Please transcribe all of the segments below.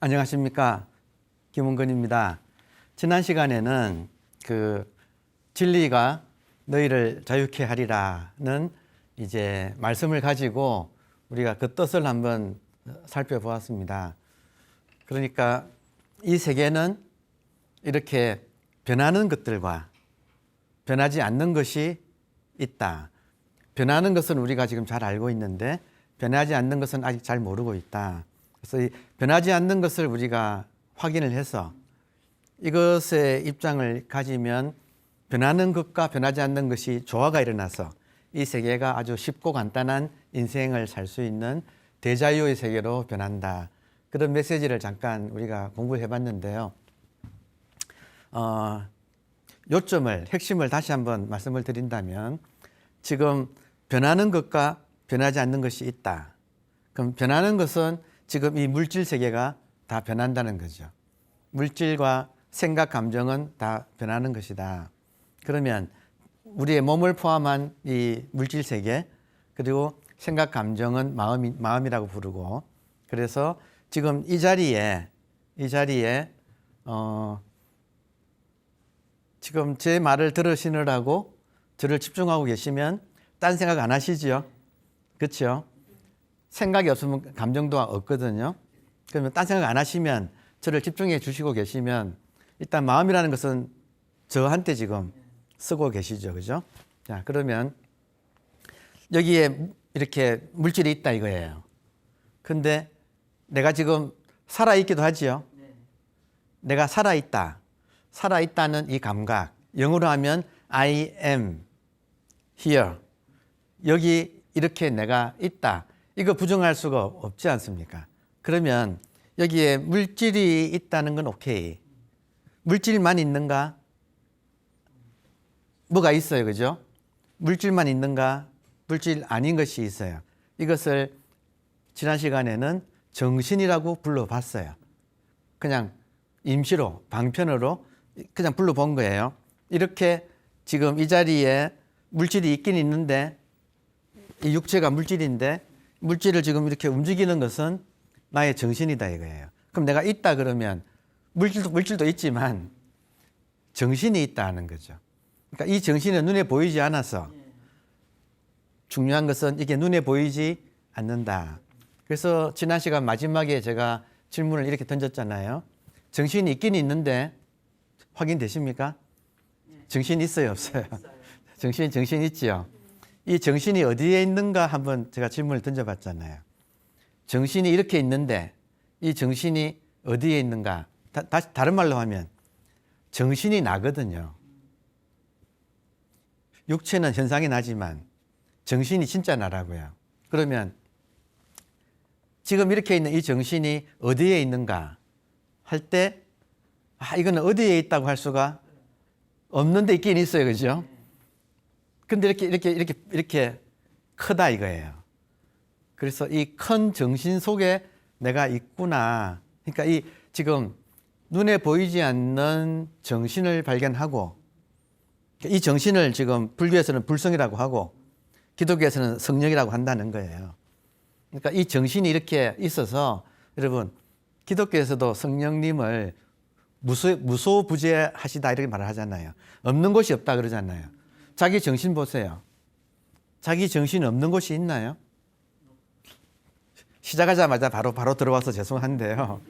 안녕하십니까. 김은근입니다. 지난 시간에는 진리가 너희를 자유케 하리라는 이제 말씀을 가지고 우리가 그 뜻을 한번 살펴보았습니다. 그러니까 이 세계는 이렇게 변하는 것들과 변하지 않는 것이 있다. 변하는 것은 우리가 지금 잘 알고 있는데 변하지 않는 것은 아직 잘 모르고 있다. 그래서 이 변하지 않는 것을 우리가 확인을 해서 이것의 입장을 가지면 변하는 것과 변하지 않는 것이 조화가 일어나서 이 세계가 아주 쉽고 간단한 인생을 살 수 있는 대자유의 세계로 변한다. 그런 메시지를 잠깐 우리가 공부해 봤는데요. 요점을, 핵심을 다시 한번 말씀을 드린다면 지금 변하는 것과 변하지 않는 것이 있다. 그럼 변하는 것은 지금 이 물질 세계가 다 변한다는 거죠. 물질과 생각, 감정은 다 변하는 것이다. 그러면 우리의 몸을 포함한 이 물질 세계, 그리고 생각, 감정은 마음이라고 부르고, 그래서 지금 이 자리에 지금 제 말을 들으시느라고 저를 집중하고 계시면 딴 생각 안 하시죠? 그렇죠? 생각이 없으면 감정도 없거든요. 그러면 딴 생각 안 하시면 저를 집중해 주시고 계시면 일단 마음이라는 것은 저한테 지금 쓰고 계시죠. 그죠? 자, 그러면 여기에 이렇게 물질이 있다 이거예요. 근데 내가 지금 살아있기도 하지요. 내가 살아있다. 살아있다는 이 감각. 영어로 하면 I am here. 여기 이렇게 내가 있다. 이거 부정할 수가 없지 않습니까? 그러면 여기에 물질이 있다는 건 오케이. 물질만 있는가? 뭐가 있어요, 그죠? 물질만 있는가? 물질 아닌 것이 있어요. 이것을 지난 시간에는 정신이라고 불러봤어요. 그냥 임시로, 방편으로 그냥 불러본 거예요. 이렇게 지금 이 자리에 물질이 있긴 있는데 이 육체가 물질인데 물질을 지금 이렇게 움직이는 것은 나의 정신이다 이거예요. 그럼 내가 있다 그러면 물질도 있지만 정신이 있다 하는 거죠. 그러니까 이 정신은 눈에 보이지 않아서 중요한 것은 이게 눈에 보이지 않는다. 그래서 지난 시간 마지막에 제가 질문을 이렇게 던졌잖아요. 정신이 있긴 있는데 확인되십니까? 정신이 있어요, 없어요? 정신 있지요. 이 정신이 어디에 있는가 한번 제가 질문을 던져봤잖아요. 정신이 이렇게 있는데 이 정신이 어디에 있는가? 다른 말로 하면 정신이 나거든요. 육체는 현상이 나지만 정신이 진짜 나라고요. 그러면 지금 이렇게 있는 이 정신이 어디에 있는가 할 때 이거는 어디에 있다고 할 수가 없는데 있긴 있어요. 그죠? 근데 이렇게 크다 이거예요. 그래서 이 큰 정신 속에 내가 있구나. 그러니까 이 지금 눈에 보이지 않는 정신을 발견하고 이 정신을 지금 불교에서는 불성이라고 하고 기독교에서는 성령이라고 한다는 거예요. 그러니까 이 정신이 이렇게 있어서 여러분 기독교에서도 성령님을 무소부재하시다 이렇게 말을 하잖아요. 없는 곳이 없다 그러잖아요. 자기 정신 보세요. 자기 정신 없는 곳이 있나요? 시작하자마자 바로 들어와서 죄송한데요.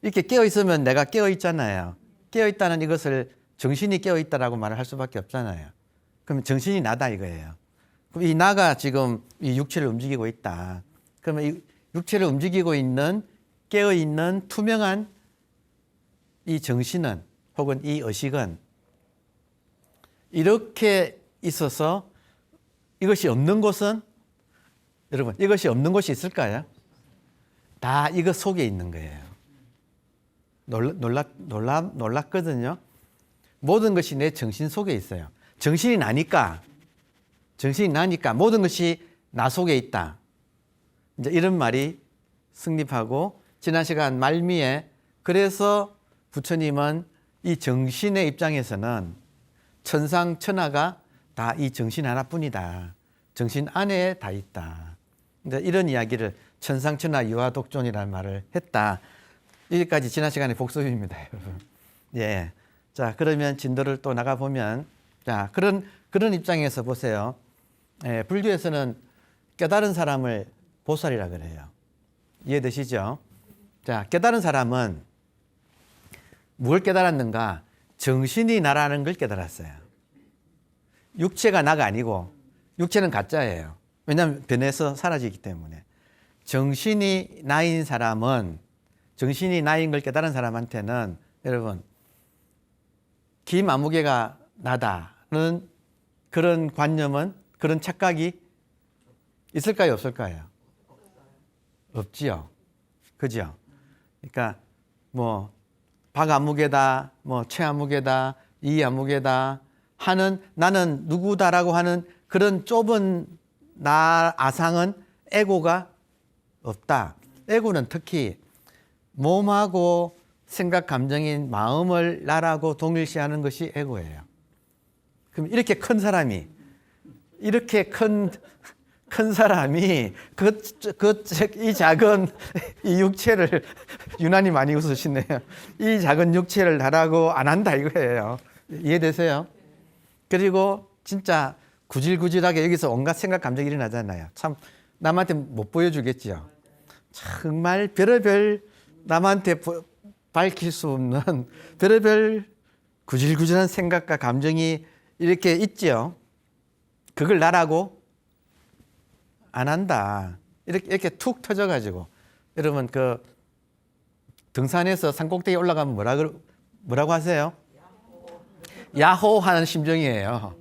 이렇게 깨어있으면 내가 깨어있잖아요. 깨어있다는 이것을 정신이 깨어있다라고 말을 할 수밖에 없잖아요. 그럼 정신이 나다 이거예요. 그럼 이 나가 지금 이 육체를 움직이고 있다. 그러면 이 육체를 움직이고 있는 깨어있는 투명한 이 정신은 혹은 이 의식은 이렇게 있어서 이것이 없는 곳은 여러분 이것이 없는 곳이 있을까요? 다 이것 속에 있는 거예요. 놀랐거든요. 모든 것이 내 정신 속에 있어요. 정신이 나니까 모든 것이 나 속에 있다. 이제 이런 말이 성립하고 지난 시간 말미에 그래서 부처님은 이 정신의 입장에서는 천상천하가 다 이 정신 하나뿐이다. 정신 안에 다 있다. 이런 이야기를 천상천하 유화독존이라는 말을 했다. 여기까지 지난 시간에 복습입니다, 여러분. 예. 자, 그러면 진도를 또 나가보면, 자, 그런 입장에서 보세요. 예, 불교에서는 깨달은 사람을 보살이라 그래요. 이해되시죠? 자, 깨달은 사람은 뭘 깨달았는가? 정신이 나라는 걸 깨달았어요. 육체가 나가 아니고, 육체는 가짜예요. 왜냐하면 변해서 사라지기 때문에. 정신이 나인 사람은, 정신이 나인 걸 깨달은 사람한테는 여러분, 기마무개가 나다는 그런 관념은, 그런 착각이 있을까요, 없을까요? 없지요. 그죠? 그러니까 뭐 박아무개다, 뭐 최아무개다, 이아무개다 하는, 나는 누구다라고 하는 그런 좁은 나 아상은 에고가 없다. 에고는 특히 몸하고 생각, 감정인 마음을 나라고 동일시하는 것이 에고예요. 그럼 이렇게 큰 사람이, 이렇게 큰 사람이 이 작은 이 육체를, 유난히 많이 웃으시네요. 이 작은 육체를 나라고 안 한다 이거예요. 이해되세요? 그리고 진짜 구질구질하게 여기서 온갖 생각, 감정이 일어나잖아요. 참 남한테 못 보여주겠죠. 정말 별의별 남한테 밝힐 수 없는 별의별 구질구질한 생각과 감정이 이렇게 있죠. 그걸 나라고 안 한다. 이렇게 툭 터져가지고. 여러분, 그 등산에서 산꼭대기에 올라가면 뭐라고 하세요? 야호 하는 심정이에요.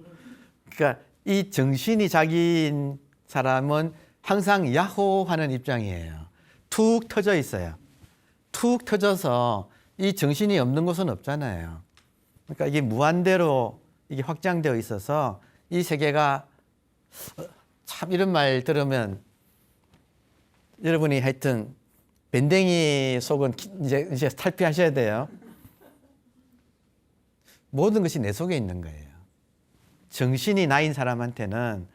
그러니까 이 정신이 자기인 사람은 항상 야호 하는 입장이에요. 툭 터져 있어요. 툭 터져서 이 정신이 없는 곳은 없잖아요. 그러니까 이게 무한대로 이게 확장되어 있어서 이 세계가, 참 이런 말 들으면 여러분이 하여튼 밴댕이 속은 이제 탈피하셔야 돼요. 모든 것이 내 속에 있는 거예요. 정신이 나인 사람한테는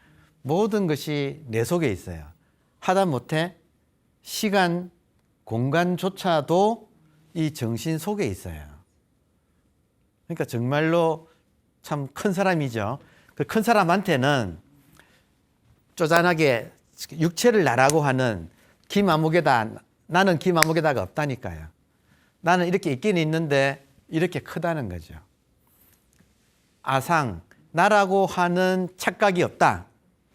모든 것이 내 속에 있어요. 하다못해 시간, 공간조차도 이 정신 속에 있어요. 그러니까 정말로 참 큰 사람이죠. 그 큰 사람한테는 쪼잔하게 육체를 나라고 하는 기마무개다, 나는 기마무개다가 없다니까요. 나는 이렇게 있긴 있는데 이렇게 크다는 거죠. 아상, 나라고 하는 착각이 없다.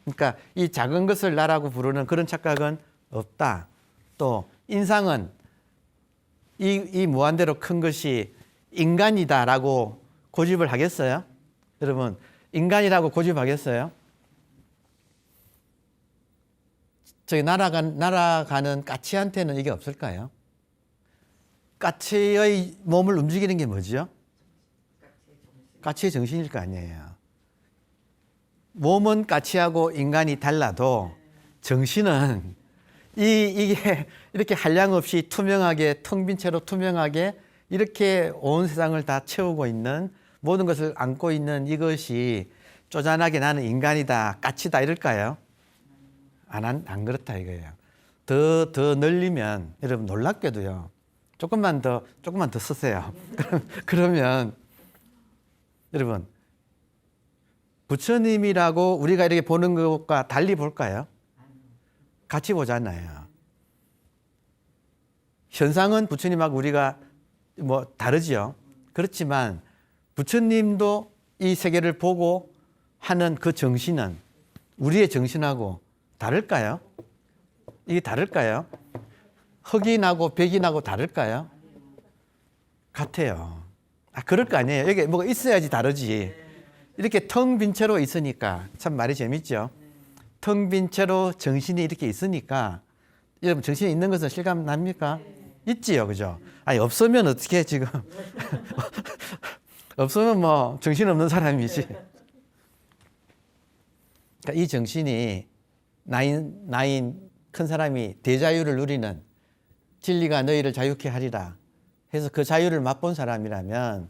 그러니까 이 작은 것을 나라고 부르는 그런 착각은 없다. 또 인상은 이 무한대로 큰 것이 인간이다라고 고집을 하겠어요? 여러분, 인간이라고 고집하겠어요? 저기 날아가는 까치한테는 이게 없을까요? 까치의 몸을 움직이는 게 뭐죠? 까치의 정신일 거 아니에요. 몸은 까치하고 인간이 달라도 정신은 이게 이렇게 한량 없이 투명하게, 텅 빈 채로 투명하게 이렇게 온 세상을 다 채우고 있는, 모든 것을 안고 있는 이것이 쪼잔하게 나는 인간이다, 까치다 이럴까요? 안 그렇다 이거예요. 더 늘리면, 여러분 놀랍게도요, 조금만 더 쓰세요. 그러면 여러분, 부처님이라고 우리가 이렇게 보는 것과 달리 볼까요? 같이 보잖아요. 현상은 부처님하고 우리가 뭐 다르지요. 그렇지만 부처님도 이 세계를 보고 하는 그 정신은 우리의 정신하고 다를까요? 이게 다를까요? 흑인하고 백인하고 다를까요? 같아요. 그럴 거 아니에요. 여기 뭐가 있어야지 다르지. 이렇게 텅 빈 채로 있으니까 참 말이 재밌죠. 텅 빈 채로 정신이 이렇게 있으니까, 여러분 정신이 있는 것은 실감 납니까? 있지요, 그죠? 아니 없으면 어떻게 지금 없으면 뭐 정신 없는 사람이지. 그러니까 이 정신이 나인 큰 사람이 대자유를 누리는, 진리가 너희를 자유케 하리라 해서 그 자유를 맛본 사람이라면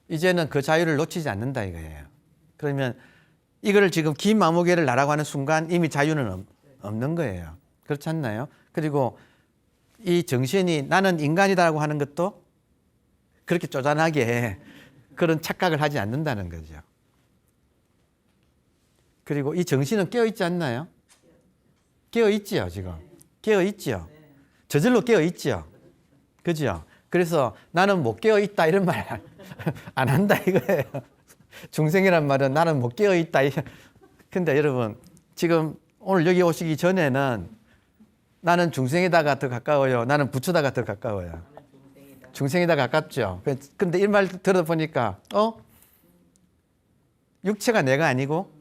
이제는 그 자유를 놓치지 않는다 이거예요. 그러면 이거를 지금 기마무개를 나라고 하는 순간 이미 자유는 없는 거예요. 그렇지 않나요? 그리고 이 정신이 나는 인간이다라고 하는 것도 그렇게 쪼잔하게 그런 착각을 하지 않는다는 거죠. 그리고 이 정신은 깨어있지 않나요? 깨어있지요, 지금. 깨어있지요. 저절로 깨어있지요. 그죠? 그래서 나는 못 깨어있다 이런 말 안 한다 이거예요. 중생이란 말은 나는 못 깨어있다. 근데 여러분, 지금 오늘 여기 오시기 전에는 나는 중생에다가 더 가까워요. 나는 부처다가 더 가까워요. 중생에다 가깝죠. 근데 이 말 들어보니까, 육체가 내가 아니고,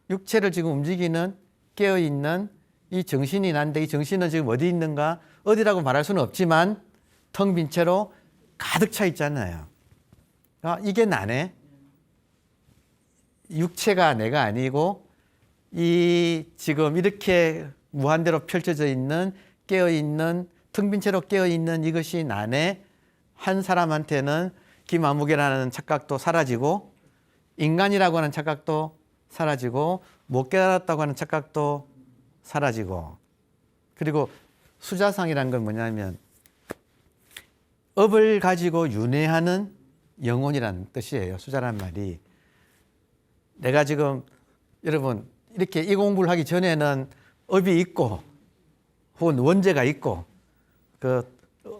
육체를 지금 움직이는, 깨어있는 이 정신이 난데, 이 정신은 지금 어디 있는가? 어디라고 말할 수는 없지만, 텅 빈 채로 가득 차 있잖아요. 이게 나네. 육체가 내가 아니고, 이 지금 이렇게 무한대로 펼쳐져 있는, 깨어있는, 텅 빈 채로 깨어있는 이것이 나네. 한 사람한테는 김아무개라는 착각도 사라지고, 인간이라고 하는 착각도 사라지고, 못 깨달았다고 하는 착각도 사라지고, 그리고 수자상이라는 건 뭐냐면 업을 가지고 윤회하는 영혼이라는 뜻이에요. 수자란 말이. 내가 지금 여러분 이렇게 이 공부를 하기 전에는 업이 있고 혹은 원죄가 있고 그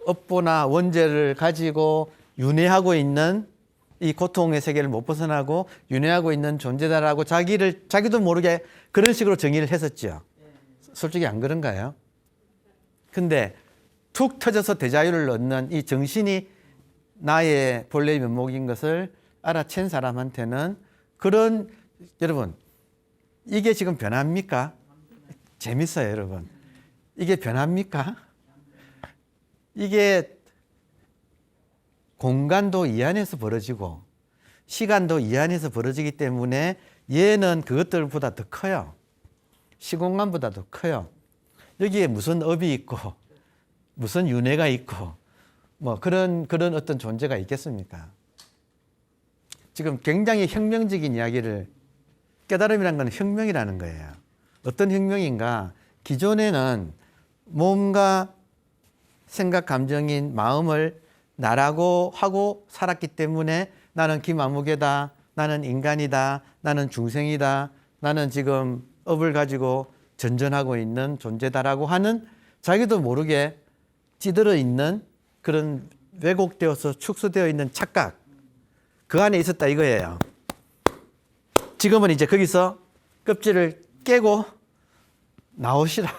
업보나 원죄를 가지고 윤회하고 있는 이 고통의 세계를 못 벗어나고 윤회하고 있는 존재다라고 자기도 모르게 그런 식으로 정의를 했었죠. 솔직히 안 그런가요? 근데 툭 터져서 대자유를 얻는 이 정신이 나의 본래의 면목인 것을 알아챈 사람한테는 그런, 여러분, 이게 지금 변합니까? 재밌어요, 여러분. 이게 변합니까? 이게 공간도 이 안에서 벌어지고 시간도 이 안에서 벌어지기 때문에 얘는 그것들보다 더 커요. 시공간보다 더 커요. 여기에 무슨 업이 있고 무슨 윤회가 있고 뭐 그런 어떤 존재가 있겠습니까? 지금 굉장히 혁명적인 이야기를, 깨달음이라는 건 혁명이라는 거예요. 어떤 혁명인가? 기존에는 몸과 생각, 감정인 마음을 나라고 하고 살았기 때문에 나는 김아무개다, 나는 인간이다, 나는 중생이다, 나는 지금 업을 가지고 전전하고 있는 존재다라고 하는 자기도 모르게 찌들어 있는 그런 왜곡되어서 축소되어 있는 착각, 그 안에 있었다 이거예요. 지금은 이제 거기서 껍질을 깨고 나오시라는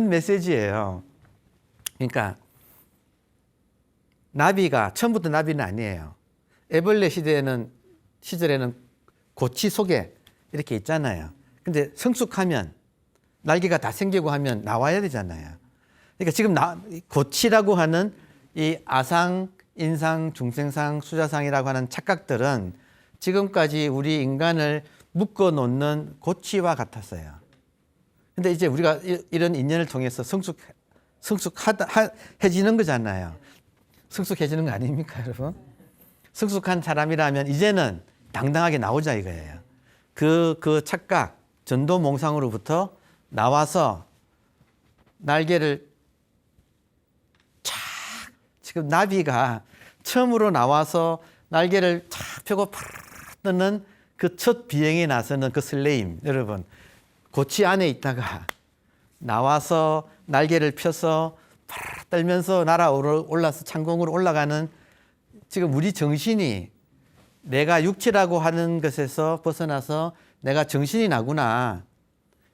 메시지예요. 그러니까 나비가 처음부터 나비는 아니에요. 애벌레 시절에는 고치 속에 이렇게 있잖아요. 근데 성숙하면 날개가 다 생기고 하면 나와야 되잖아요. 그러니까 지금 고치라고 하는 이 아상, 인상, 중생상, 수자상이라고 하는 착각들은 지금까지 우리 인간을 묶어 놓는 고치와 같았어요. 근데 이제 우리가 이런 인연을 통해서 성숙해지는 거잖아요. 성숙해지는 거 아닙니까, 여러분? 성숙한 사람이라면 이제는 당당하게 나오자 이거예요. 그 착각, 전도몽상으로부터 나와서 날개를 쫙, 지금 나비가 처음으로 나와서 날개를 쫙 펴고 팍 뜨는 그 첫 비행에 나서는 그 설레임, 여러분. 고치 안에 있다가 나와서 날개를 펴서 팍 떨면서 올라서 창공으로 올라가는 지금 우리 정신이 내가 육체라고 하는 것에서 벗어나서 내가 정신이 나구나.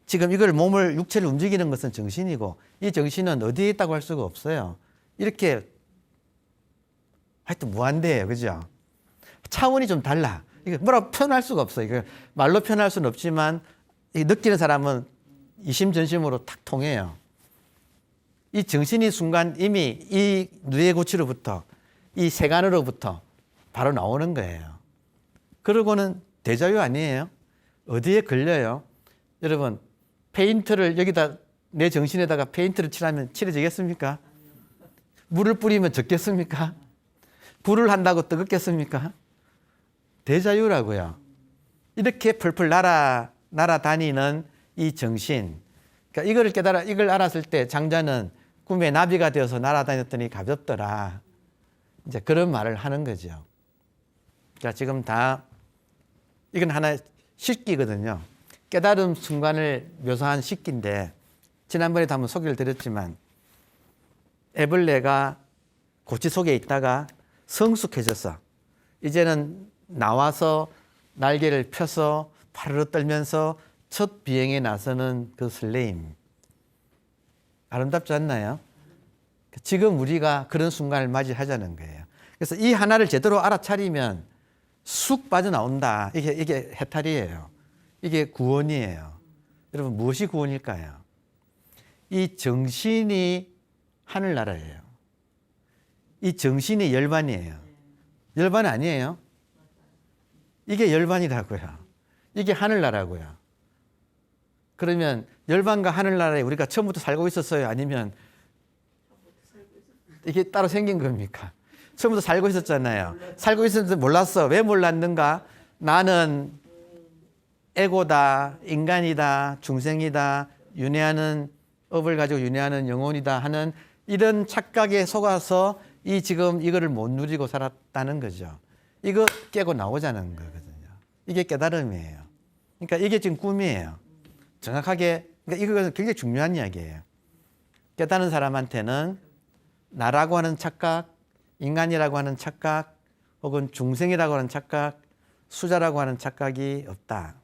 지금 이걸 육체를 움직이는 것은 정신이고 이 정신은 어디에 있다고 할 수가 없어요. 이렇게 하여튼 무한대예요. 그죠? 차원이 좀 달라. 이거 뭐라고 표현할 수가 없어요. 이거 말로 표현할 수는 없지만 느끼는 사람은 이심전심으로 탁 통해요. 이 정신이 순간 이미 이 뇌의 고치로부터 이 세간으로부터 바로 나오는 거예요. 그러고는 대자유 아니에요? 어디에 걸려요? 여러분, 페인트를 여기다 내 정신에다가 페인트를 칠하면 칠해지겠습니까? 물을 뿌리면 젖겠습니까? 불을 한다고 뜨겁겠습니까? 대자유라고요. 이렇게 펄펄 날아다니는 이 정신. 그러니까 이걸 알았을 때 장자는 꿈에 나비가 되어서 날아다녔더니 가볍더라. 이제 그런 말을 하는 거죠. 자, 지금 다 이건 하나의 식기거든요. 깨달음 순간을 묘사한 식기인데 지난번에도 한번 소개를 드렸지만 애벌레가 고치 속에 있다가 성숙해져서 이제는 나와서 날개를 펴서 파르르 떨면서 첫 비행에 나서는 그 설레임. 아름답지 않나요? 지금 우리가 그런 순간을 맞이하자는 거예요. 그래서 이 하나를 제대로 알아차리면 쑥 빠져나온다. 이게 해탈이에요. 이게 구원이에요. 여러분, 무엇이 구원일까요? 이 정신이 하늘나라예요. 이 정신이 열반이에요. 열반 아니에요? 이게 열반이라고요. 이게 하늘나라고요. 그러면 열반과 하늘나라에 우리가 처음부터 살고 있었어요? 아니면 이게 따로 생긴 겁니까? 처음부터 살고 있었잖아요. 살고 있었는데 몰랐어. 왜 몰랐는가? 나는 에고다, 인간이다, 중생이다, 윤회하는 업을 가지고 윤회하는 영혼이다 하는 이런 착각에 속아서 이 지금 이거를 못 누리고 살았다는 거죠. 이거 깨고 나오자는 거거든요. 이게 깨달음이에요. 그러니까 이게 지금 꿈이에요. 정확하게, 그러니까 이거는 굉장히 중요한 이야기예요. 깨닫는 사람한테는 나라고 하는 착각, 인간이라고 하는 착각, 혹은 중생이라고 하는 착각, 수자라고 하는 착각이 없다.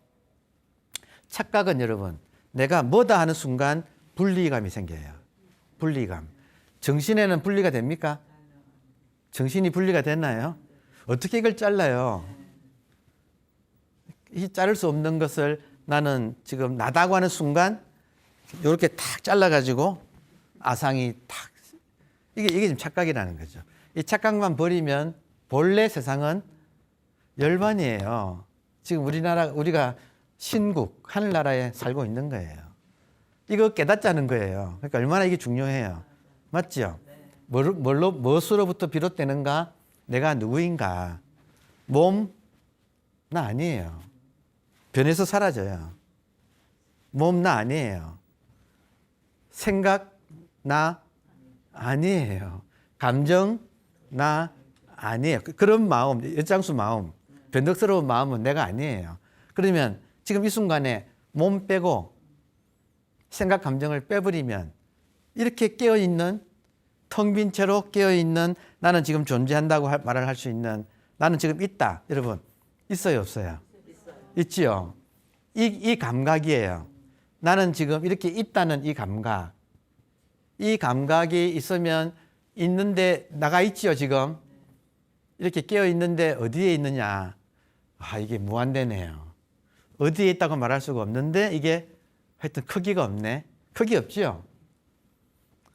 착각은 여러분, 내가 뭐다 하는 순간 분리감이 생겨요. 분리감. 정신에는 분리가 됩니까? 정신이 분리가 됐나요? 어떻게 이걸 잘라요? 이 자를 수 없는 것을 나는 지금 나다고 하는 순간 이렇게 탁 잘라가지고 아상이 탁. 이게 지금 착각이라는 거죠. 이 착각만 버리면 본래 세상은 열반이에요. 지금 우리가 신국, 하늘나라에 살고 있는 거예요. 이거 깨닫자는 거예요. 그러니까 얼마나 이게 중요해요. 맞죠? 무엇으로부터 비롯되는가? 내가 누구인가? 몸? 나 아니에요. 변해서 사라져요. 몸 나 아니에요. 생각? 나 아니에요. 감정? 나 아니에요. 그런 마음, 엿장수 마음, 변덕스러운 마음은 내가 아니에요. 그러면 지금 이 순간에 몸 빼고 생각, 감정을 빼버리면 이렇게 깨어있는, 텅 빈 채로 깨어있는 나는 지금 존재한다고 말을 할 수 있는 나는 지금 있다. 여러분, 있어요, 없어요? 있지요. 이 감각이에요. 나는 지금 이렇게 있다는 이 감각. 이 감각이 있으면 있는데 나가 있지요, 지금. 이렇게 깨어 있는데 어디에 있느냐. 아, 이게 무한대네요. 어디에 있다고 말할 수가 없는데 이게 하여튼 크기가 없네. 크기 없지요.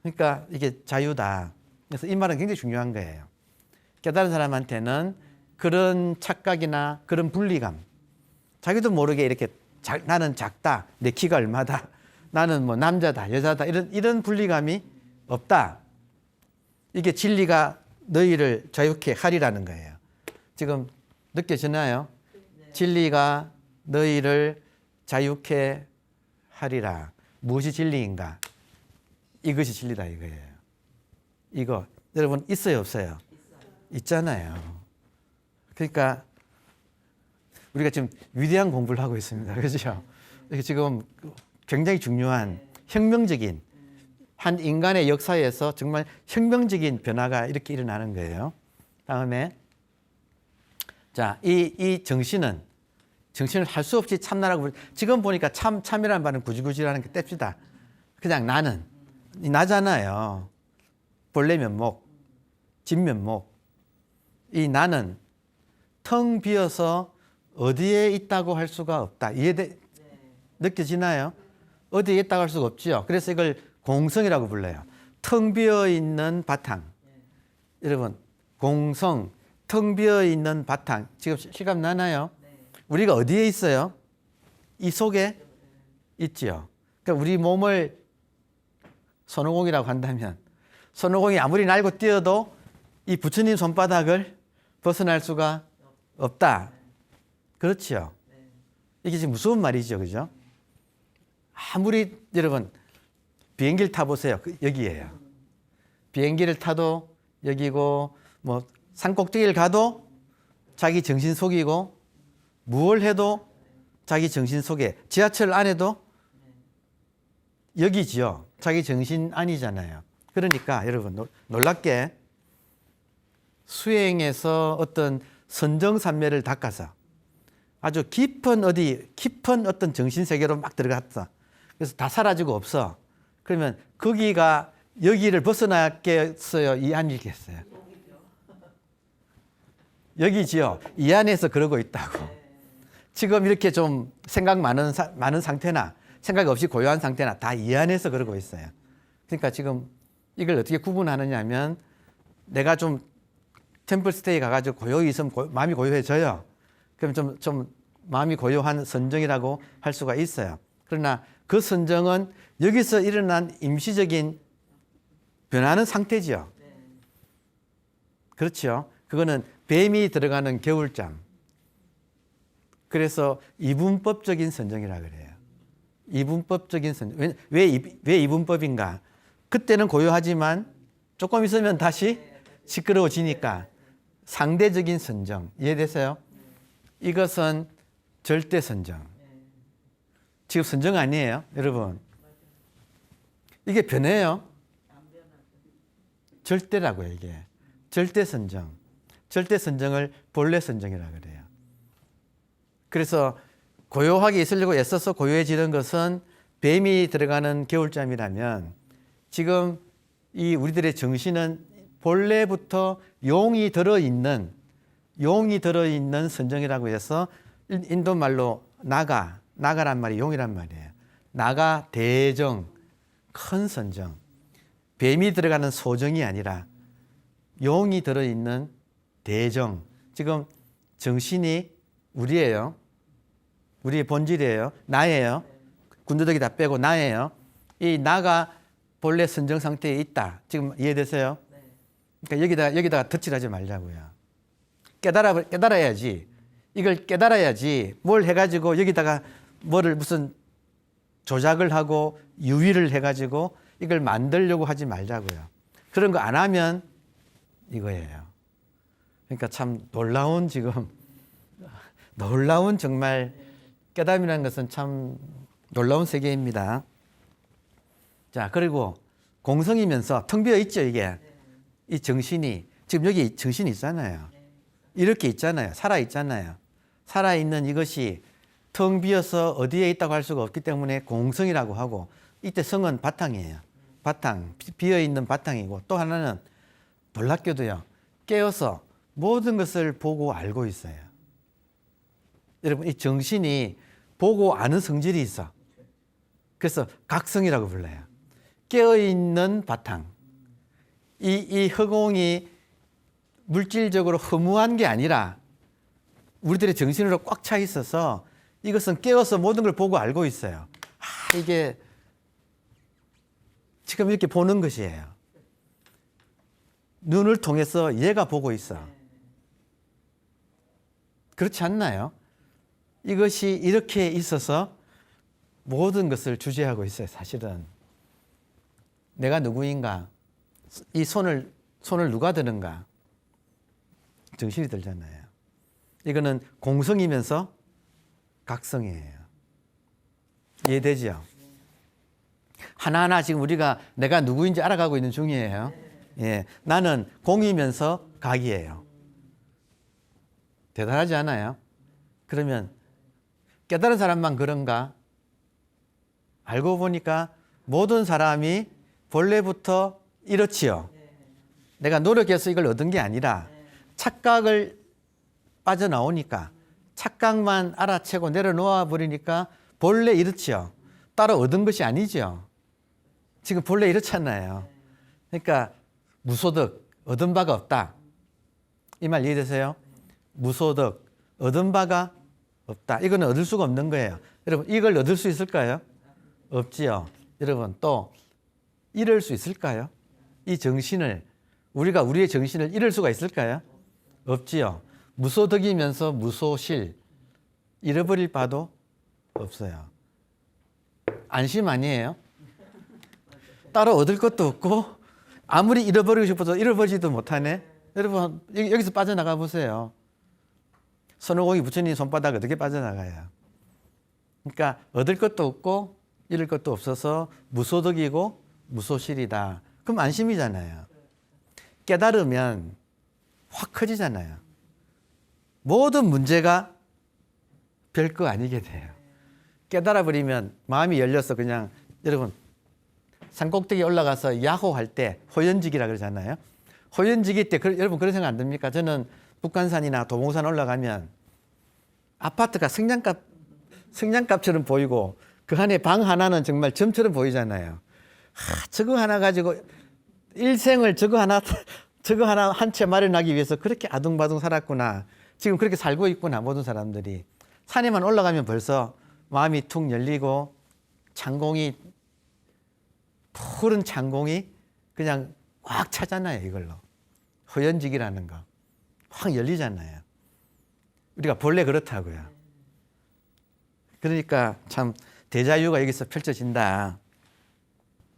그러니까 이게 자유다. 그래서 이 말은 굉장히 중요한 거예요. 깨달은 사람한테는 그런 착각이나 그런 분리감, 자기도 모르게 이렇게 나는 작다, 내 키가 얼마다, 나는 뭐 남자다, 여자다 이런 분리감이 없다. 이게 진리가 너희를 자유케 하리라는 거예요. 지금 느껴지나요? 진리가 너희를 자유케 하리라. 무엇이 진리인가? 이것이 진리다 이거예요. 이거 여러분 있어요, 없어요? 있잖아요. 그러니까 우리가 지금 위대한 공부를 하고 있습니다. 그렇죠? 이게 지금 굉장히 중요한 혁명적인 한 인간의 역사에서 정말 혁명적인 변화가 이렇게 일어나는 거예요. 다음에 자, 이 정신을 할 수 없이 참나라고 지금 보니까 참이라는 말은 구질구질하는 게 뗍시다. 그냥 나는 나잖아요. 본래 면목, 진면목. 이 나는 텅 비어서 어디에 있다고 할 수가 없다. 느껴지나요? 어디에 있다고 할 수가 없지요. 그래서 이걸 공성이라고 불러요. 텅 비어 있는 바탕. 여러분, 공성, 텅 비어 있는 바탕. 지금 실감 나나요? 우리가 어디에 있어요? 이 속에 있지요. 그러니까 우리 몸을 손오공이라고 한다면 손오공이 아무리 날고 뛰어도 이 부처님 손바닥을 벗어날 수가 없다. 그렇지요. 이게 지금 무서운 말이죠. 그죠? 아무리 여러분 비행기를 타보세요. 여기에요. 비행기를 타도 여기고 뭐 산꼭대기를 가도 자기 정신 속이고 무엇을 해도 자기 정신 속에 지하철 안에도 여기지요. 자기 정신 아니잖아요. 그러니까 여러분 놀랍게 수행에서 어떤 선정산매를 닦아서 아주 깊은 어떤 정신세계로 막 들어갔어. 그래서 다 사라지고 없어. 그러면 거기가 여기를 벗어나겠어요? 이 안이겠어요? 여기지요. 이 안에서 그러고 있다고. 지금 이렇게 좀 생각 많은 상태나 생각 없이 고요한 상태나 다 이 안에서 그러고 있어요. 그러니까 지금 이걸 어떻게 구분하느냐 하면 내가 좀 템플스테이 가가지고 고요히 있으면 마음이 고요해져요. 그럼 좀 마음이 고요한 선정이라고 할 수가 있어요. 그러나 그 선정은 여기서 일어난 임시적인 변하는 상태지요. 그렇죠. 그거는 뱀이 들어가는 겨울잠. 그래서 이분법적인 선정이라 그래요. 이분법적인 선정. 왜 이분법인가? 그때는 고요하지만 조금 있으면 다시 시끄러워지니까 상대적인 선정. 이해되세요? 이것은 절대 선정. 지금 선정 아니에요, 여러분. 이게 변해요. 절대라고요, 이게. 절대 선정. 절대 선정을 본래 선정이라 그래요. 그래서 고요하게 있으려고 애써서 고요해지는 것은 뱀이 들어가는 겨울잠이라면 지금 이 우리들의 정신은 본래부터 용이 들어있는 선정이라고 해서 인도 말로 나가란 말이 용이란 말이에요. 나가 대정, 큰 선정. 뱀이 들어가는 소정이 아니라 용이 들어있는 대정. 지금 정신이 우리예요. 우리의 본질이에요. 나예요. 군더더기 다 빼고 나예요. 이 나가 본래 선정 상태에 있다. 지금 이해되세요? 그러니까 여기다가 덧칠하지 말자고요. 깨달아야지. 이걸 깨달아야지. 뭘 해가지고 여기다가 뭐를 무슨 조작을 하고 유의를 해가지고 이걸 만들려고 하지 말자고요. 그런 거 안 하면 이거예요. 그러니까 참 놀라운 정말 깨달음이라는 것은 참 놀라운 세계입니다. 자, 그리고 공성이면서 텅 비어 있죠, 이게. 이 정신이. 지금 여기 정신이 있잖아요. 이렇게 있잖아요. 살아있잖아요. 살아있는 이것이 텅 비어서 어디에 있다고 할 수가 없기 때문에 공성이라고 하고, 이때 성은 바탕이에요. 바탕, 비어있는 바탕이고, 또 하나는 놀랍게도요, 깨어서 모든 것을 보고 알고 있어요. 여러분, 이 정신이 보고 아는 성질이 있어. 그래서 각성이라고 불러요. 깨어있는 바탕. 이 허공이 물질적으로 허무한 게 아니라 우리들의 정신으로 꽉 차 있어서 이것은 깨어서 모든 걸 보고 알고 있어요. 이게 지금 이렇게 보는 것이에요. 눈을 통해서 얘가 보고 있어. 그렇지 않나요? 이것이 이렇게 있어서 모든 것을 주재하고 있어요, 사실은. 내가 누구인가? 이 손을 누가 드는가? 정신이 들잖아요. 이거는 공성이면서 각성이에요. 이해되죠? 하나하나 지금 우리가 내가 누구인지 알아가고 있는 중이에요. 예, 나는 공이면서 각이에요. 대단하지 않아요? 그러면 깨달은 사람만 그런가? 알고 보니까 모든 사람이 본래부터 이렇지요. 내가 노력해서 이걸 얻은 게 아니라 착각을 빠져나오니까 착각만 알아채고 내려놓아 버리니까 본래 이렇지요. 따로 얻은 것이 아니죠. 지금 본래 이렇잖아요. 그러니까 무소득, 얻은 바가 없다. 이 말 이해되세요? 무소득, 얻은 바가 없다. 이거는 얻을 수가 없는 거예요. 여러분, 이걸 얻을 수 있을까요? 없지요. 여러분, 또 잃을 수 있을까요? 이 정신을, 우리가 우리의 정신을 잃을 수가 있을까요? 없지요. 무소득이면서 무소실, 잃어버릴 바도 없어요. 안심 아니에요? 따로 얻을 것도 없고 아무리 잃어버리고 싶어도 잃어버리지도 못하네. 여러분 여기서 빠져나가 보세요. 손오공이 부처님 손바닥 어떻게 빠져나가요? 그러니까 얻을 것도 없고 잃을 것도 없어서 무소득이고 무소실이다. 그럼 안심이잖아요. 깨달으면 확 커지잖아요. 모든 문제가 별거 아니게 돼요. 깨달아 버리면 마음이 열려서 그냥 여러분 산꼭대기 올라가서 야호할 때 호연지기라 그러잖아요. 호연지기 때 여러분 그런 생각 안 듭니까? 저는 북한산이나 도봉산 올라가면 아파트가 성냥갑처럼 보이고 그 안에 방 하나는 정말 점처럼 보이잖아요. 저거 하나 가지고 일생을 저거 하나 한 채 마련하기 위해서 그렇게 아둥바둥 살았구나. 지금 그렇게 살고 있구나. 모든 사람들이. 산에만 올라가면 벌써 마음이 툭 열리고 푸른 창공이 그냥 꽉 차잖아요. 이걸로. 호연직이라는 거. 확 열리잖아요. 우리가 본래 그렇다고요. 그러니까 참 대자유가 여기서 펼쳐진다.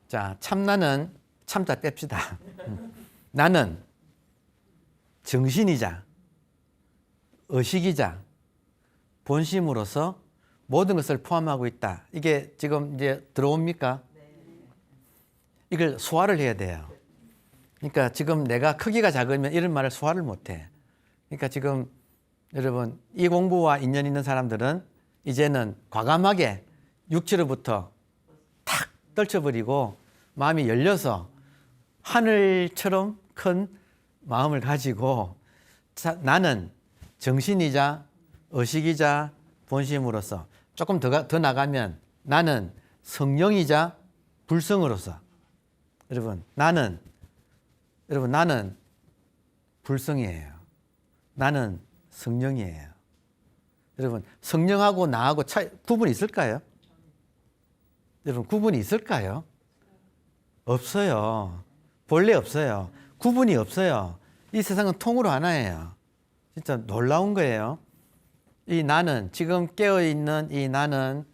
자, 참나는 참자 뺍시다. 나는 정신이자 의식이자 본심으로서 모든 것을 포함하고 있다. 이게 지금 이제 들어옵니까? 이걸 소화를 해야 돼요. 그러니까 지금 내가 크기가 작으면 이런 말을 소화를 못해. 그러니까 지금 여러분 이 공부와 인연 있는 사람들은 이제는 과감하게 육체로부터 탁 떨쳐버리고 마음이 열려서 하늘처럼 큰 마음을 가지고 나는 정신이자 의식이자 본심으로서 조금 더 나가면 나는 성령이자 불성으로서 여러분 나는 불성이에요. 나는 성령이에요. 여러분 성령하고 나하고 구분이 있을까요? 여러분 구분이 있을까요? 없어요. 본래 없어요. 구분이 없어요. 이 세상은 통으로 하나예요. 진짜 놀라운 거예요. 이 나는 지금 깨어있는 이 나는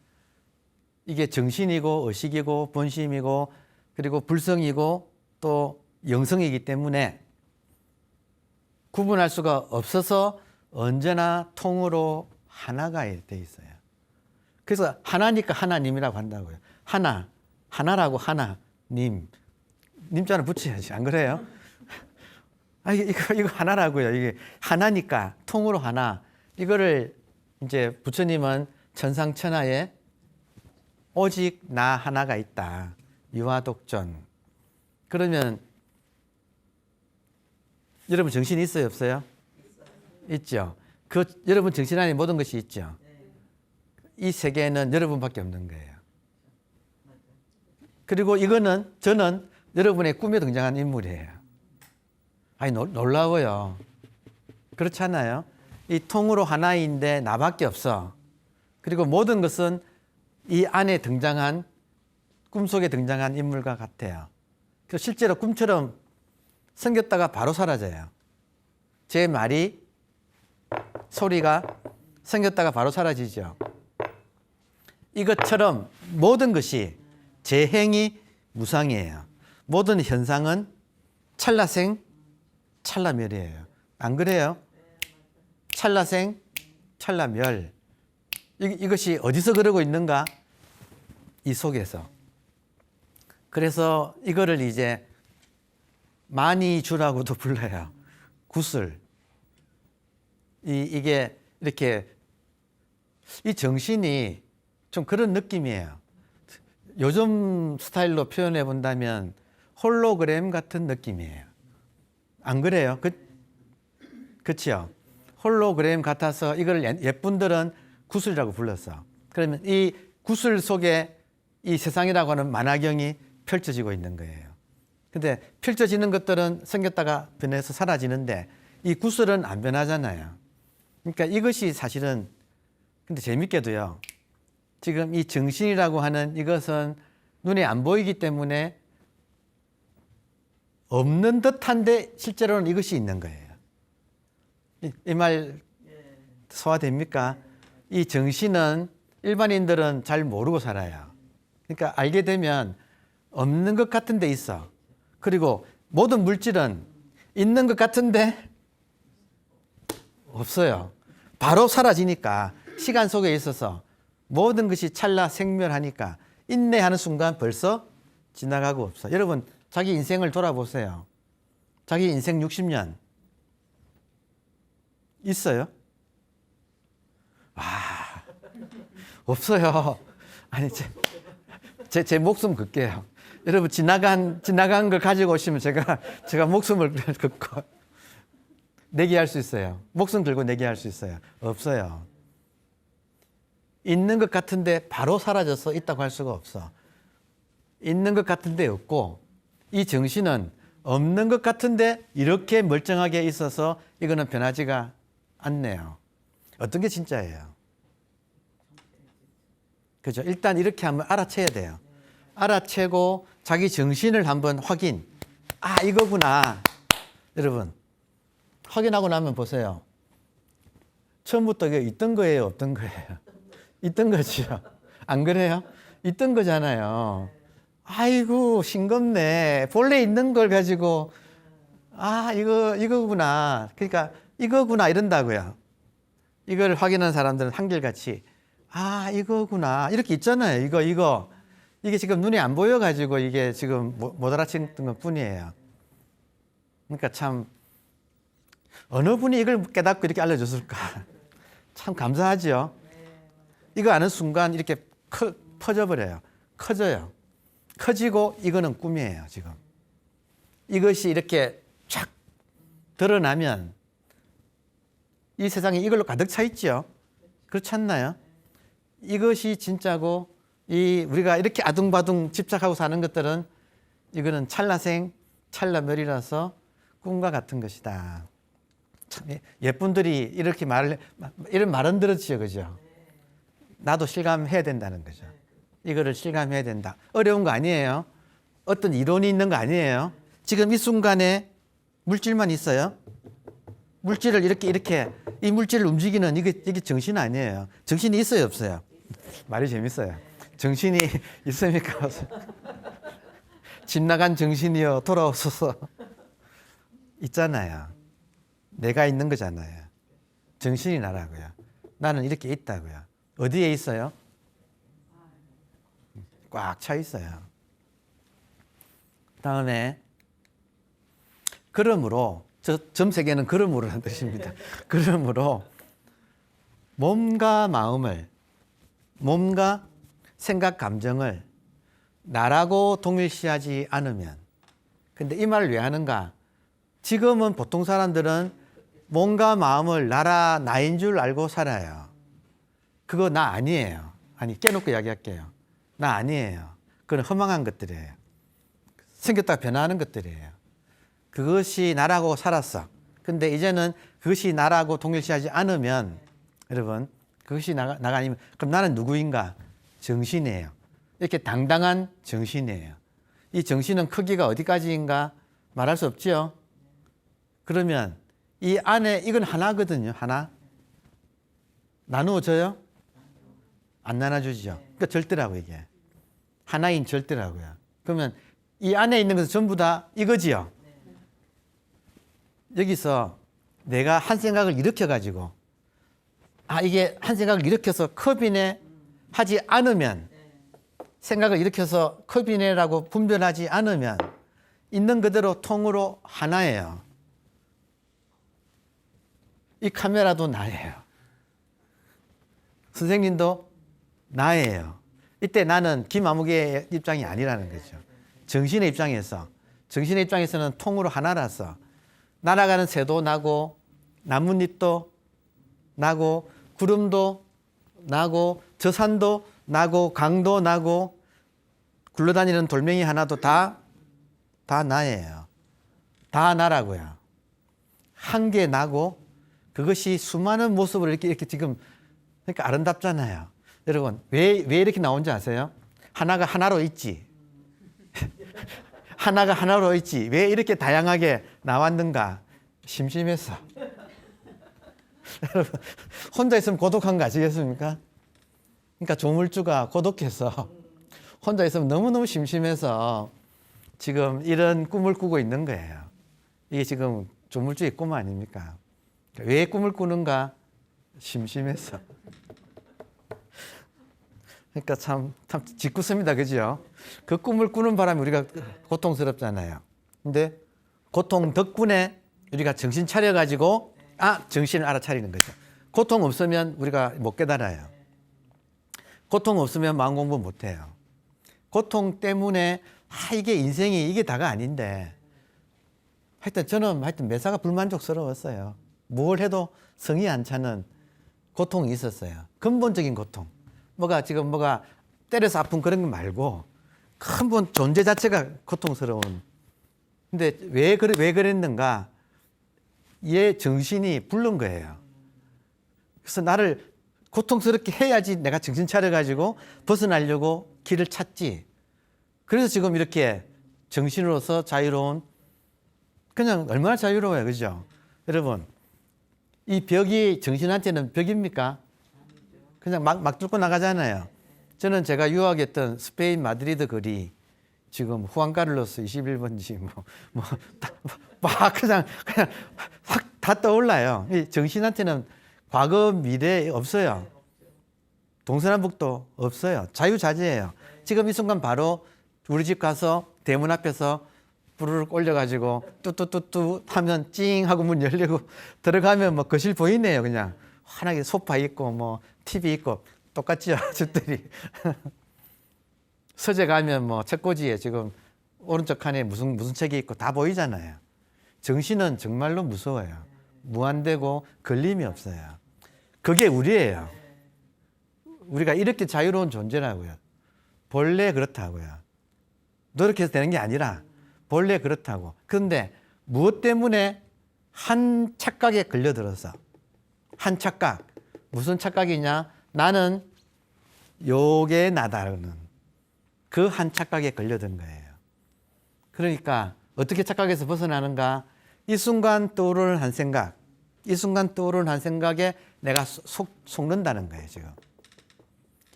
이게 정신이고 의식이고 본심이고 그리고 불성이고 또 영성이기 때문에 구분할 수가 없어서 언제나 통으로 하나가 돼 있어요. 그래서 하나니까 하나님이라고 한다고요. 하나라고 하나님. 님자는 붙여야지. 안 그래요? 이거 하나라고요. 이게 하나니까 통으로 하나. 이거를 이제 부처님은 천상천하에 오직 나 하나가 있다. 유아독존. 그러면 여러분 정신이 있어요, 없어요? 있죠. 여러분 정신 안에 모든 것이 있죠. 이 세계에는 여러분밖에 없는 거예요. 그리고 저는 여러분의 꿈에 등장한 인물이에요. 아니 놀라워요. 그렇지 않아요? 이 통으로 하나인데 나밖에 없어. 그리고 모든 것은 이 안에 등장한 꿈속에 등장한 인물과 같아요. 그래서 실제로 꿈처럼 생겼다가 바로 사라져요. 제 말이 소리가 생겼다가 바로 사라지죠. 이것처럼 모든 것이 제 행이 무상이에요. 모든 현상은 찰나생, 찰나멸이에요. 안 그래요? 찰나생, 찰나멸. 이것이 어디서 그러고 있는가? 이 속에서. 그래서 이거를 이제 만이주라고도 불러요. 구슬. 이게 이렇게 이 정신이 좀 그런 느낌이에요. 요즘 스타일로 표현해 본다면 홀로그램 같은 느낌이에요. 안 그래요? 그치요? 홀로그램 같아서 이걸 예쁜들은 구슬이라고 불렀어. 그러면 이 구슬 속에 이 세상이라고 하는 만화경이 펼쳐지고 있는 거예요. 근데 펼쳐지는 것들은 생겼다가 변해서 사라지는데 이 구슬은 안 변하잖아요. 그러니까 이것이 사실은 근데 재밌게도요. 지금 이 정신이라고 하는 이것은 눈에 안 보이기 때문에 없는 듯한데 실제로는 이것이 있는 거예요. 이 말 소화됩니까? 이 정신은 일반인들은 잘 모르고 살아요. 그러니까 알게 되면 없는 것 같은 데 있어. 그리고 모든 물질은 있는 것 같은데 없어요. 바로 사라지니까 시간 속에 있어서 모든 것이 찰나 생멸하니까 인내하는 순간 벌써 지나가고 없어. 여러분 자기 인생을 돌아보세요. 자기 인생 60년 있어요? 없어요. 아니 제 목숨 걸게요. 여러분 지나간 걸 가지고 오시면 제가 목숨을 걸고 내기할 수 있어요. 목숨 걸고 내기할 수 있어요. 없어요. 있는 것 같은데 바로 사라져서 있다고 할 수가 없어. 있는 것 같은데 없고 이 정신은 없는 것 같은데 이렇게 멀쩡하게 있어서 이거는 변하지가 않네요. 어떤 게 진짜예요? 그죠? 일단 이렇게 한번 알아채야 돼요. 알아채고 자기 정신을 한번 확인. 이거구나. 여러분 확인하고 나면 보세요. 처음부터 이게 있던 거예요, 없던 거예요? 있던 거죠. 안 그래요? 있던 거잖아요. 아이고 싱겁네. 본래 있는 걸 가지고 이거구나. 그러니까 이거구나 이런다고요. 이걸 확인한 사람들은 한결같이 이거구나 이렇게 있잖아요. 이거 이게 지금 눈에 안 보여 가지고 이게 지금 못 알아챘던 것 뿐이에요. 그러니까 참 어느 분이 이걸 깨닫고 이렇게 알려줬을까? 참 감사하죠. 이거 아는 순간 이렇게 퍼져버려요. 커져요. 커지고 이거는 꿈이에요, 지금. 이것이 이렇게 쫙 드러나면 이 세상에 이걸로 가득 차 있죠. 그렇지 않나요? 이것이 진짜고 우리가 이렇게 아둥바둥 집착하고 사는 것들은 이거는 찰나생, 찰나멸이라서 꿈과 같은 것이다. 참 예쁜들이 이렇게 이런 말은 들었지요, 그죠? 나도 실감해야 된다는 거죠. 이거를 실감해야 된다. 어려운 거 아니에요. 어떤 이론이 있는 거 아니에요. 지금 이 순간에 물질만 있어요. 물질을 이렇게 이 물질을 움직이는 이게 정신 아니에요. 정신이 있어요, 없어요? 말이 재밌어요. 정신이 있습니까? 집 나간 정신이요 돌아오소서. 있잖아요. 내가 있는 거잖아요. 정신이 나라고요. 나는 이렇게 있다고요. 어디에 있어요? 꽉 차 있어요. 다음에 그러므로 점세계는 그러므로라는 뜻입니다. 그러므로 몸과 생각, 감정을 나라고 동일시하지 않으면, 근데 이 말을 왜 하는가? 지금은 보통 사람들은 몸과 마음을 나인 줄 알고 살아요. 그거 나 아니에요. 깨놓고 이야기할게요. 나 아니에요. 그건 허망한 것들이에요. 생겼다가 변화하는 것들이에요. 그것이 나라고 살았어. 근데 이제는 그것이 나라고 동일시하지 않으면, 여러분, 그것이 나가 아니면, 그럼 나는 누구인가? 정신이에요. 이렇게 당당한 정신이에요. 이 정신은 크기가 어디까지인가 말할 수 없죠. 그러면 이 안에 이건 하나거든요. 하나. 나누어져요? 안 나눠주죠. 그러니까 절대라고 이게. 하나인 절대라고요. 그러면 이 안에 있는 것은 전부 다 이거지요. 여기서 내가 한 생각을 일으켜가지고 이게 한 생각을 일으켜서 컵이네 하지 않으면, 생각을 일으켜서 컵이네라고 분별하지 않으면 있는 그대로 통으로 하나예요. 이 카메라도 나예요. 선생님도 나예요. 이때 나는 김아무개의 입장이 아니라는 거죠. 정신의 입장에서는 통으로 하나라서 날아가는 새도 나고 나뭇잎도 나고 구름도 나고 저 산도 나고 강도 나고 굴러다니는 돌멩이 하나도 다 나예요. 다 나라고요. 한 개 나고 그것이 수많은 모습을 이렇게 지금, 그러니까 아름답잖아요. 여러분 왜 이렇게 나온지 아세요? 하나가 하나로 있지. 하나가 하나로 있지. 왜 이렇게 다양하게 나왔는가? 심심해서. 여러분 혼자 있으면 고독한 거 아시겠습니까? 그러니까 조물주가 고독해서 혼자 있으면 너무너무 심심해서 지금 이런 꿈을 꾸고 있는 거예요. 이게 지금 조물주의 꿈 아닙니까? 왜 꿈을 꾸는가? 심심해서. 그러니까 참 짓궂습니다. 그죠? 그 꿈을 꾸는 바람에 우리가 고통스럽잖아요. 근데 고통 덕분에 우리가 정신 차려가지고, 정신을 알아차리는 거죠. 고통 없으면 우리가 못 깨달아요. 고통 없으면 마음 공부 못 해요. 고통 때문에, 이게 인생이 이게 다가 아닌데, 저는 매사가 불만족스러웠어요. 뭘 해도 성이 안 차는 고통이 있었어요. 근본적인 고통. 뭐가 때려서 아픈 그런 거 말고, 근본 존재 자체가 고통스러운. 근데 왜 그랬는가? 얘 정신이 부른 거예요. 그래서 나를 고통스럽게 해야지 내가 정신 차려가지고 벗어나려고 길을 찾지. 그래서 지금 이렇게 정신으로서 자유로운, 그냥 얼마나 자유로워요. 그죠? 여러분, 이 벽이 정신한테는 벽입니까? 그냥 막 뚫고 나가잖아요. 저는 제가 유학했던 스페인 마드리드 거리, 지금 후안 카를로스 21번지, 그냥 확 다 떠올라요. 이 정신한테는 과거, 미래 없어요. 동서남북도 없어요. 자유자재예요. 지금 이 순간 바로 우리 집 가서 대문 앞에서 부르륵 올려가지고 뚜뚜뚜뚜 하면 찡 하고 문 열리고 들어가면 거실 보이네요. 그냥 환하게 소파 있고 TV 있고 똑같지요. 집들이. 서재 가면 책꽂이에 지금 오른쪽 칸에 무슨 책이 있고 다 보이잖아요. 정신은 정말로 무서워요. 무한되고 걸림이 없어요. 그게 우리예요. 우리가 이렇게 자유로운 존재라고요. 본래 그렇다고요. 노력해서 되는 게 아니라 본래 그렇다고. 그런데 무엇 때문에 한 착각에 걸려들어서, 한 착각. 무슨 착각이냐? 나는 요게 나다라는 그 한 착각에 걸려든 거예요. 그러니까 어떻게 착각에서 벗어나는가? 이 순간 떠오르는 한 생각, 이 순간 떠오르는 한 생각에 내가 속는다는 거예요. 지금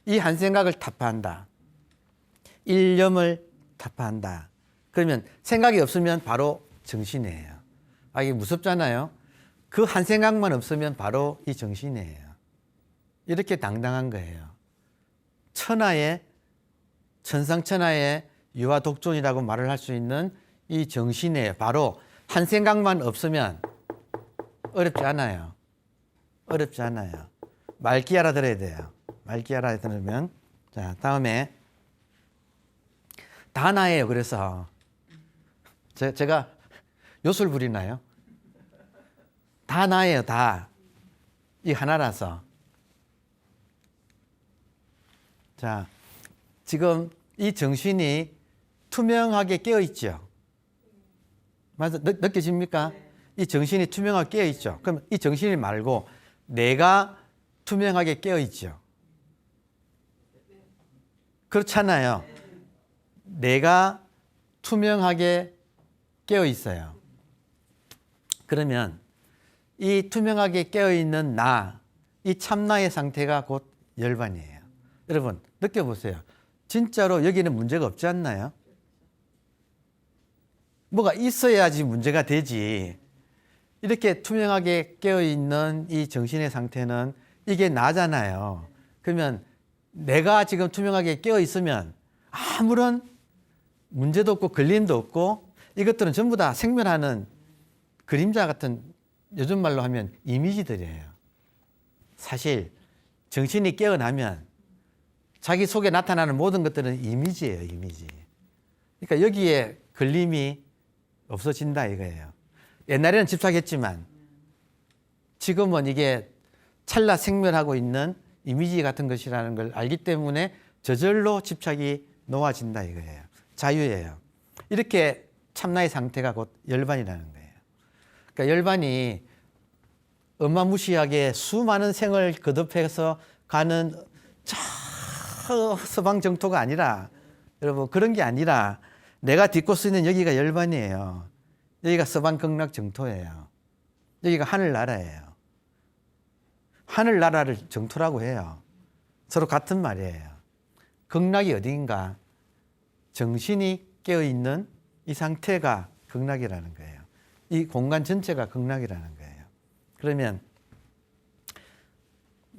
이 한 생각을 타파한다. 일념을 타파한다. 그러면 생각이 없으면 바로 정신이에요. 이게 무섭잖아요. 그 한 생각만 없으면 바로 이 정신이에요. 이렇게 당당한 거예요. 천상천하의 유아독존이라고 말을 할 수 있는 이 정신이에요. 바로 한 생각만 없으면 어렵지 않아요. 어렵지 않아요. 맑게 알아들어야 돼요. 맑게 알아들으면. 자, 다음에 다 나예요. 그래서 제가 요술 부리나요? 다 나예요. 다. 이 하나라서. 자, 지금 이 정신이 투명하게 깨어있죠. 맞아, 느껴집니까? 이 정신이 투명하게 깨어있죠. 그럼 이 정신이 말고 내가 투명하게 깨어있죠. 그렇잖아요. 내가 투명하게 깨어있어요. 그러면 이 투명하게 깨어있는 이 참나의 상태가 곧 열반이에요. 여러분, 느껴보세요. 진짜로 여기는 문제가 없지 않나요? 뭐가 있어야지 문제가 되지. 이렇게 투명하게 깨어있는 이 정신의 상태는 이게 나잖아요. 그러면 내가 지금 투명하게 깨어있으면 아무런 문제도 없고 걸림도 없고 이것들은 전부 다 생멸하는 그림자 같은, 요즘 말로 하면 이미지들이에요. 사실 정신이 깨어나면 자기 속에 나타나는 모든 것들은 이미지예요. 이미지. 그러니까 여기에 걸림이 없어진다 이거예요. 옛날에는 집착했지만 지금은 이게 찰나 생멸하고 있는 이미지 같은 것이라는 걸 알기 때문에 저절로 집착이 놓아진다 이거예요. 자유예요. 이렇게 참나의 상태가 곧 열반이라는 거예요. 그러니까 열반이 어마무시하게 수많은 생을 거듭해서 가는 저 서방 정토가 아니라, 여러분 그런 게 아니라 내가 딛고 쓰는 여기가 열반이에요. 여기가 서방 극락 정토예요. 여기가 하늘나라예요. 하늘나라를 정토라고 해요. 서로 같은 말이에요. 극락이 어디인가? 정신이 깨어있는 이 상태가 극락이라는 거예요. 이 공간 전체가 극락이라는 거예요. 그러면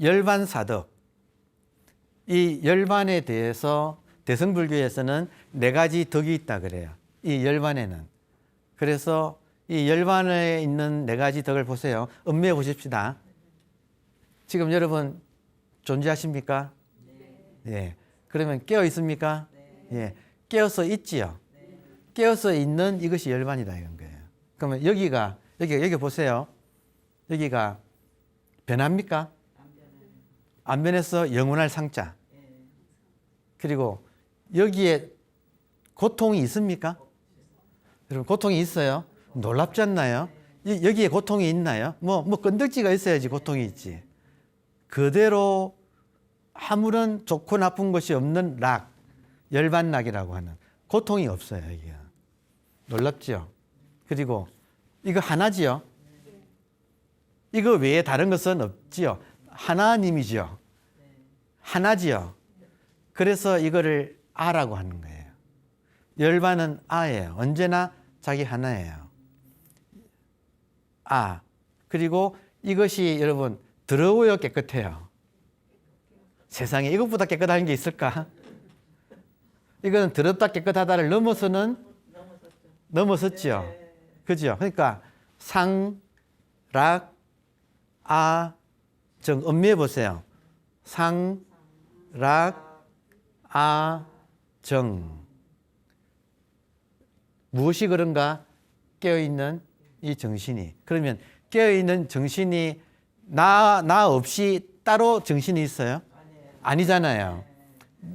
열반사덕, 이 열반에 대해서 대승불교에서는 4가지 덕이 있다 그래요. 이 열반에는. 그래서 이 열반에 있는 4가지 덕을 보세요. 음미해 보십시다. 지금 여러분 존재하십니까? 예. 그러면 깨어 있습니까? 예. 깨어서 있지요. 깨어서 있는 이것이 열반이다 이런 거예요. 그러면 여기 보세요. 여기가 변합니까? 안 변해서 영원할 상자. 그리고 여기에 고통이 있습니까? 여러분 고통이 있어요? 놀랍지 않나요? 여기에 고통이 있나요? 뭐 건덕지가 있어야지 고통이 있지. 그대로 아무런 좋고 나쁜 것이 없는 락, 열반락이라고 하는 고통이 없어요. 여기가. 놀랍죠? 그리고 이거 하나지요? 이거 외에 다른 것은 없지요? 하나님이지요? 하나지요? 그래서 이거를 아라고 하는 거예요. 열반은 아예요. 언제나 자기 하나예요. 아. 그리고 이것이 여러분 더러워요, 깨끗해요? 세상에 이것보다 깨끗한 게 있을까? 이거는 더럽다 깨끗하다를 넘어섰죠. 그죠? 그러니까 상, 락, 아, 정 음미해 보세요. 상, 락, 아, 정. 무엇이 그런가? 깨어있는 이 정신이. 그러면 깨어있는 정신이 나 없이 따로 정신이 있어요? 아니잖아요.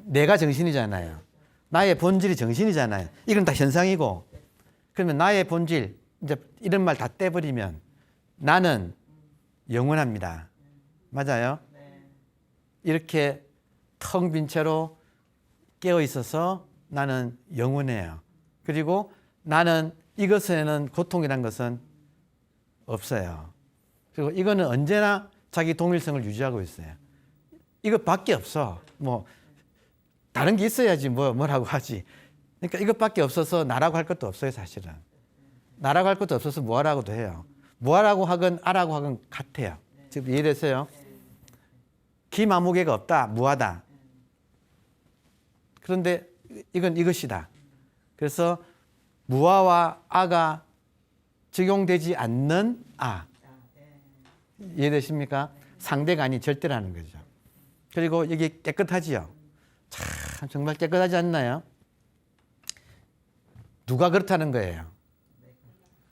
내가 정신이잖아요. 나의 본질이 정신이잖아요. 이건 다 현상이고. 그러면 나의 본질, 이제 이런 말 다 떼버리면 나는 영원합니다. 맞아요? 이렇게 텅 빈 채로 깨어 있어서 나는 영원해요. 그리고 나는 이것에는 고통이란 것은 없어요. 그리고 이거는 언제나 자기 동일성을 유지하고 있어요. 이것밖에 없어. 뭐 다른 게 있어야지 뭐라고 하지. 그러니까 이것밖에 없어서 나라고 할 것도 없어요, 사실은. 나라고 할 것도 없어서 뭐하라고도 해요. 뭐하라고 하건 아라고 하건 같아요. 지금 이해되세요? 기마무개가 없다, 무하다. 그런데 이건 이것이다. 그래서 무아와 아가 적용되지 않는 아. 이해되십니까? 상대가 아닌 절대라는 거죠. 그리고 여기 깨끗하지요? 참 정말 깨끗하지 않나요? 누가 그렇다는 거예요?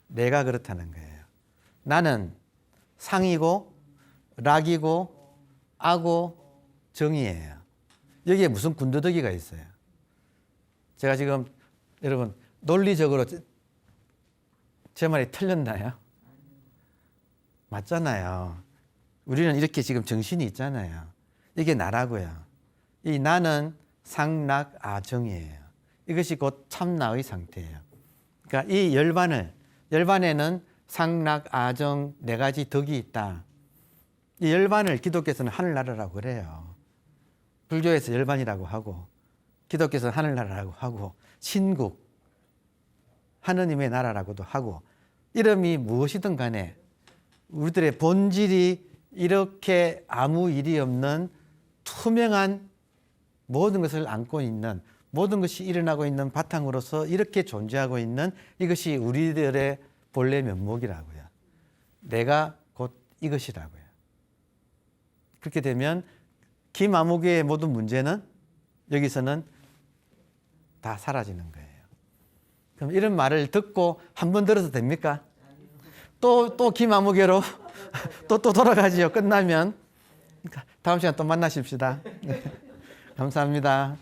내가 그렇다는 거예요. 나는 상이고 락이고 아고 정이에요. 여기에 무슨 군더더기가 있어요? 제가 지금 여러분 논리적으로 제 말이 틀렸나요? 맞잖아요. 우리는 이렇게 지금 정신이 있잖아요. 이게 나라고요. 이 나는 상락 아정이에요. 이것이 곧 참나의 상태예요. 그러니까 이 열반에는 상락 아정 4가지 덕이 있다. 이 열반을 기독교에서는 하늘나라라고 그래요. 불교에서 열반이라고 하고 기독교에서는 하늘나라라고 하고 신국 하느님의 나라라고도 하고 이름이 무엇이든 간에 우리들의 본질이 이렇게 아무 일이 없는 투명한 모든 것을 안고 있는 모든 것이 일어나고 있는 바탕으로서 이렇게 존재하고 있는 이것이 우리들의 본래 면목이라고요. 내가 곧 이것이라고요. 그렇게 되면 기마무개의 모든 문제는 여기서는 다 사라지는 거예요. 그럼 이런 말을 듣고 한 번 들어도 됩니까? 또 기마무개로 또 돌아가지요. 끝나면. 다음 시간 또 만나십시다. 감사합니다.